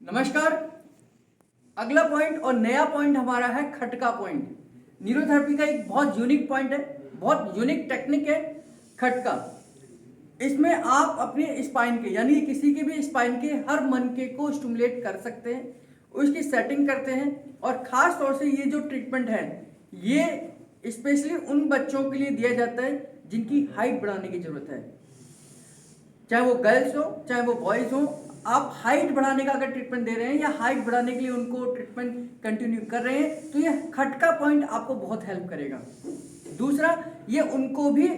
नमस्कार। अगला पॉइंट और नया पॉइंट हमारा है खटका पॉइंट। न्यूरोथेरेपी का एक बहुत यूनिक पॉइंट है, बहुत यूनिक टेक्निक है खटका। इसमें आप अपने स्पाइन के यानी किसी के भी स्पाइन के हर मनके को स्टिमुलेट कर सकते हैं, उसकी सेटिंग करते हैं। और ख़ास तौर से ये जो ट्रीटमेंट है ये स्पेशली उन बच्चों के लिए दिया जाता है जिनकी हाइट बढ़ाने की ज़रूरत है, चाहे वो गर्ल्स हो चाहे वो बॉयज हो। आप हाइट बढ़ाने का अगर ट्रीटमेंट दे रहे हैं या हाइट बढ़ाने के लिए उनको ट्रीटमेंट कंटिन्यू कर रहे हैं तो ये खटका पॉइंट आपको बहुत हेल्प करेगा। दूसरा, ये उनको भी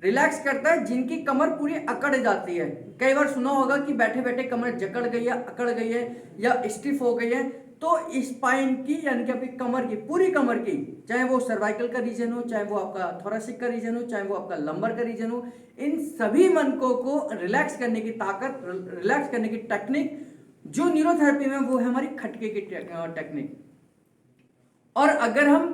रिलैक्स करता है जिनकी कमर पूरी अकड़ जाती है। कई बार सुना होगा कि बैठे बैठे कमर जकड़ गई है, अकड़ गई है या स्टिफ हो गई है। तो स्पाइन की यानी कि आपकी कमर की, पूरी कमर की, चाहे वो सर्वाइकल का रीजन हो, चाहे वो आपका थोरेसिक का रीजन हो, चाहे वो आपका लंबर का रीजन हो, इन सभी मनकों को रिलैक्स करने की ताकत, रिलैक्स करने की टेक्निक जो न्यूरोथेरेपी में वो है हमारी खटके की टेक्निक। और अगर हम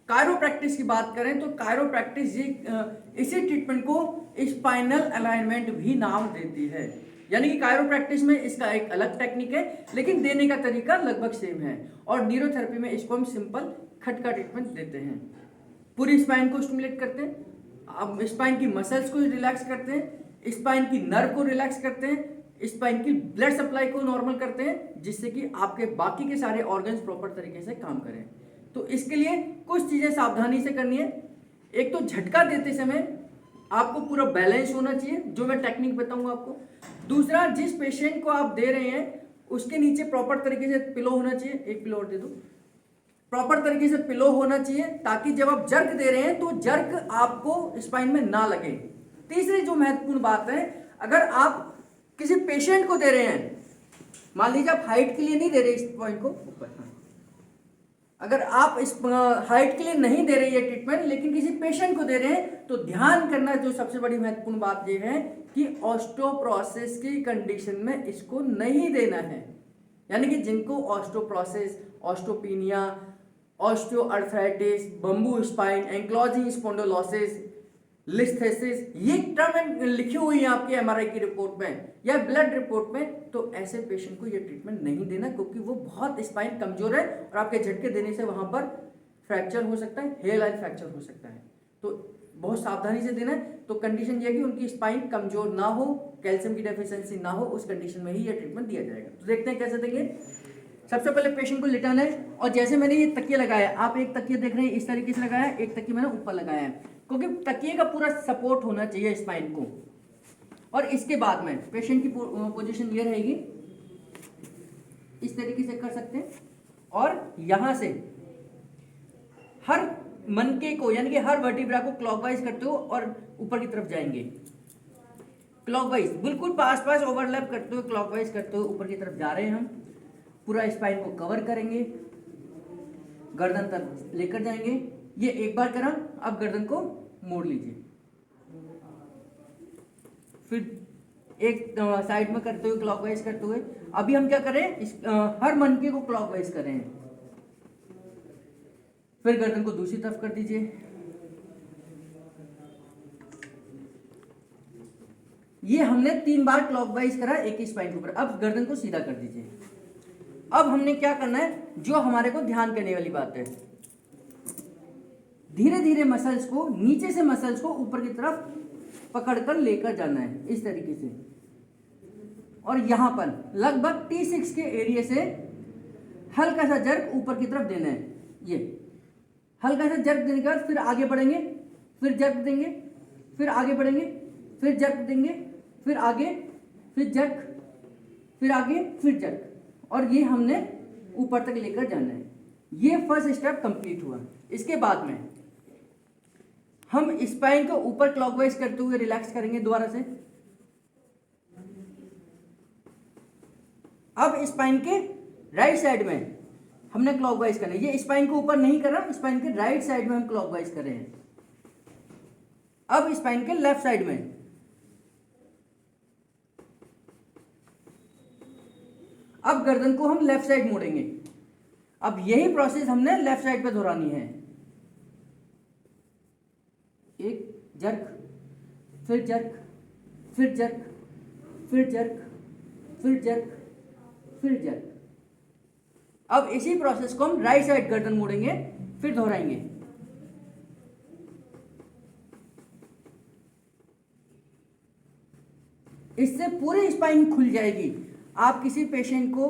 कायरोप्रैक्टिस की बात करें तो कायरोप्रैक्टिस इसी ट्रीटमेंट को स्पाइनल अलाइनमेंट भी नाम देती है। यानी कि कायरोप्रैक्टिस में इसका एक अलग टेक्निक है लेकिन देने का तरीका लगभग सेम है। और न्यूरोथेरेपी में इसको हम सिंपल खटका ट्रीटमेंट देते हैं। पूरी स्पाइन को स्टिमुलेट करते हैं, अब स्पाइन की मसल्स को रिलैक्स करते हैं, स्पाइन की नर्व को रिलैक्स करते हैं, स्पाइन की ब्लड सप्लाई को नॉर्मल करते हैं जिससे कि आपके बाकी के सारे ऑर्गन्स प्रॉपर तरीके से काम करें। तो इसके लिए कुछ चीज़ें सावधानी से करनी है। एक तो झटका देते समय आपको पूरा बैलेंस होना चाहिए, जो मैं टेक्निक बताऊंगा आपको। दूसरा, जिस पेशेंट को आप दे रहे हैं उसके नीचे प्रॉपर तरीके से पिलो होना चाहिए। एक पिलो और दे दो। प्रॉपर तरीके से पिलो होना चाहिए ताकि जब आप जर्क दे रहे हैं तो जर्क आपको स्पाइन में ना लगे। तीसरी जो महत्वपूर्ण बात है, अगर आप किसी पेशेंट को दे रहे हैं, मान लीजिए आप हाइट के लिए नहीं दे रहे इस पॉइंट को ऊपर, अगर आप इस हाइट के लिए नहीं दे रहे ये ट्रीटमेंट लेकिन किसी पेशेंट को दे रहे हैं तो ध्यान करना जो सबसे बड़ी महत्वपूर्ण बात ये है कि ऑस्टियोप्रोसिस की कंडीशन में इसको नहीं देना है। यानी कि जिनको osteoporosis, osteopenia, osteoarthritis, bamboo spine, ankylosing spondylosis, listhesis, ये टर्म लिखी हुई है आपके एमआरआई की रिपोर्ट में या ब्लड रिपोर्ट में, तो ऐसे पेशेंट को ये ट्रीटमेंट नहीं देना क्योंकि वो बहुत स्पाइन कमजोर है और आपके झटके देने से वहां पर फ्रैक्चर हो सकता है, हेयर लाइन फ्रैक्चर हो सकता है। तो बहुत सावधानी से देना है। तो कंडीशन ये है कि उनकी स्पाइन कमजोर ना हो, कैल्शियम की डेफिशिएंसी ना हो, उस कंडीशन में ही ये ट्रीटमेंट दिया जाएगा। तो देखते हैं कैसे देंगे। सबसे पहले पेशेंट को लिटाना है और जैसे मैंने ये तकिया लगाया, आप एक तकिया देख रहे हैं इस तरीके से लगाया, एक तकिया मैंने ऊपर लगाया है क्योंकि तकिए का पूरा सपोर्ट होना चाहिए स्पाइन को। और इसके बाद में पेशेंट की पोजीशन ये रहेगी, इस तरीके से कर सकते हैं और यहां से हर मनके को यानी कि हर वर्टिब्रा को क्लॉकवाइज करते हो और ऊपर की तरफ जाएंगे। क्लॉकवाइज बिल्कुल पास पास ओवरलैप करते हुए क्लॉकवाइज करते हुए ऊपर की तरफ जा रहे हैं हम। पूरा स्पाइन को कवर करेंगे, गर्दन तक लेकर जाएंगे। ये एक बार करा, अब गर्दन को मोड़ लीजिए, फिर एक साइड में करते हुए क्लॉकवाइज करते हुए। अभी हम क्या करें, हर मनके को क्लॉकवाइज कर रहे हैं। फिर गर्दन को दूसरी तरफ कर दीजिए। ये हमने 3 बार क्लॉकवाइज करा एक ही स्पाइन के ऊपर। अब गर्दन को सीधा कर दीजिए। अब हमने क्या करना है, जो हमारे को ध्यान करने वाली बात है, धीरे धीरे मसल्स को, नीचे से मसल्स को ऊपर की तरफ पकड़कर लेकर जाना है इस तरीके से। और यहां पर लगभग T6 के एरिया से हल्का सा जर्क ऊपर की तरफ देना है। ये हल्का सा जर्क देने के बाद फिर आगे बढ़ेंगे, फिर जर्क देंगे, फिर आगे बढ़ेंगे, फिर जर्क देंगे, फिर आगे, फिर जर्क, फिर आगे, फिर जर्क। और ये हमने ऊपर तक लेकर जाना है। ये फर्स्ट स्टेप कंप्लीट हुआ। इसके बाद में हम स्पाइन को ऊपर क्लॉकवाइज करते हुए रिलैक्स करेंगे दोबारा से। अब स्पाइन के राइट साइड में हमने क्लॉकवाइज करना है। ये स्पाइन को ऊपर नहीं कर रहा, स्पाइन के राइट साइड में हम क्लॉकवाइज कर रहे हैं। अब स्पाइन के लेफ्ट साइड में, अब गर्दन को हम लेफ्ट साइड मोड़ेंगे। अब यही प्रोसेस हमने लेफ्ट साइड पे दोहरानी है। एक जर्क, फिर जर्क, फिर जर्क, फिर जर्क, फिर जर्क, फिर जर्क। अब इसी प्रोसेस को हम राइट साइड गर्दन मोड़ेंगे, फिर दोहराएंगे। इससे पूरी स्पाइन खुल जाएगी। आप किसी पेशेंट को,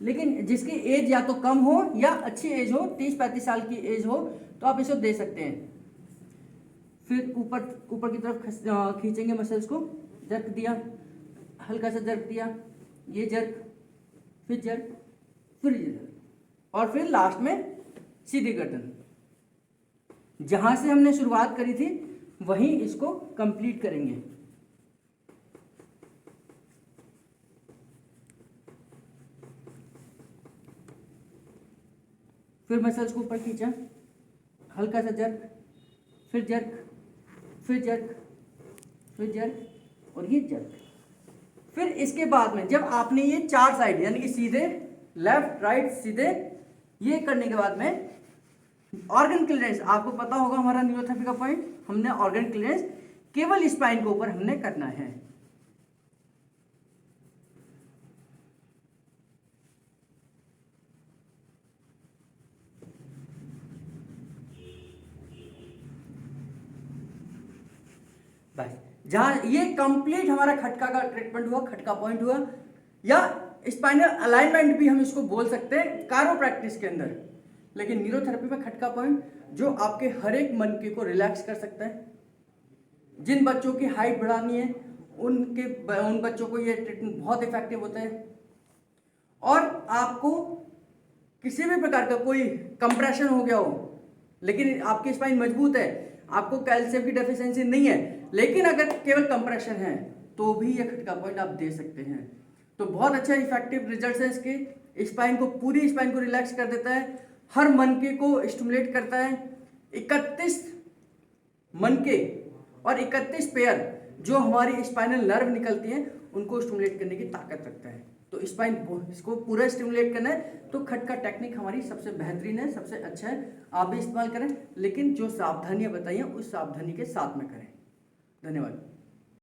लेकिन जिसकी एज या तो कम हो या अच्छी एज हो, 30-35 साल की एज हो, तो आप इसको दे सकते हैं। फिर ऊपर की तरफ खींचेंगे मसल्स को, जर्क दिया, हल्का सा जर्क दिया, ये जर्क, फिर जर्क, फिर जर्क, और फिर लास्ट में सीधी गर्दन। जहां से हमने शुरुआत करी थी वहीं इसको कंप्लीट करेंगे। फिर मसल्स को ऊपर खींचा, हल्का सा जर्क, फिर जर्क, फिर जर्क, फिर जर्क, और ये जर्क। फिर इसके बाद में जब आपने ये 4 साइड यानी कि सीधे, लेफ्ट, राइट, सीधे, ये करने के बाद में ऑर्गन क्लियरेंस, आपको पता होगा हमारा न्यूरोथेरेपी का पॉइंट, हमने ऑर्गन क्लियरेंस केवल स्पाइन के ऊपर हमने करना है। बस जहां ये कंप्लीट हमारा खटका का ट्रीटमेंट हुआ, खटका पॉइंट हुआ, या स्पाइनल अलाइनमेंट भी हम इसको बोल सकते हैं कायरोप्रैक्टिस के अंदर। लेकिन न्यूरोथेरेपी में खटका पॉइंट जो आपके हर एक मनके को रिलैक्स कर सकता है। जिन बच्चों की हाइट बढ़ानी है उन बच्चों को ये ट्रीटमेंट बहुत इफेक्टिव होता है। और आपको किसी भी प्रकार का कोई कंप्रेशन हो गया हो, लेकिन आपकी स्पाइन मजबूत है, आपको कैल्शियम की डेफिशिएंसी नहीं है, लेकिन अगर केवल कंप्रेशन है तो भी ये खटका पॉइंट आप दे सकते हैं। तो बहुत अच्छा इफेक्टिव रिजल्ट है इसके। स्पाइन को, पूरी स्पाइन को रिलैक्स कर देता है, हर मनके को स्टिमुलेट करता है। 31 मनके और 31 पेयर जो हमारी स्पाइनल नर्व निकलती हैं उनको स्टिमुलेट करने की ताकत रखता है। तो स्पाइन इसको पूरा स्टिमुलेट करना है तो खटका टेक्निक हमारी सबसे बेहतरीन है, सबसे अच्छा है। आप भी इस्तेमाल करें, लेकिन जो सावधानियां बताई हैं उस सावधानी के साथ में करें। धन्यवाद।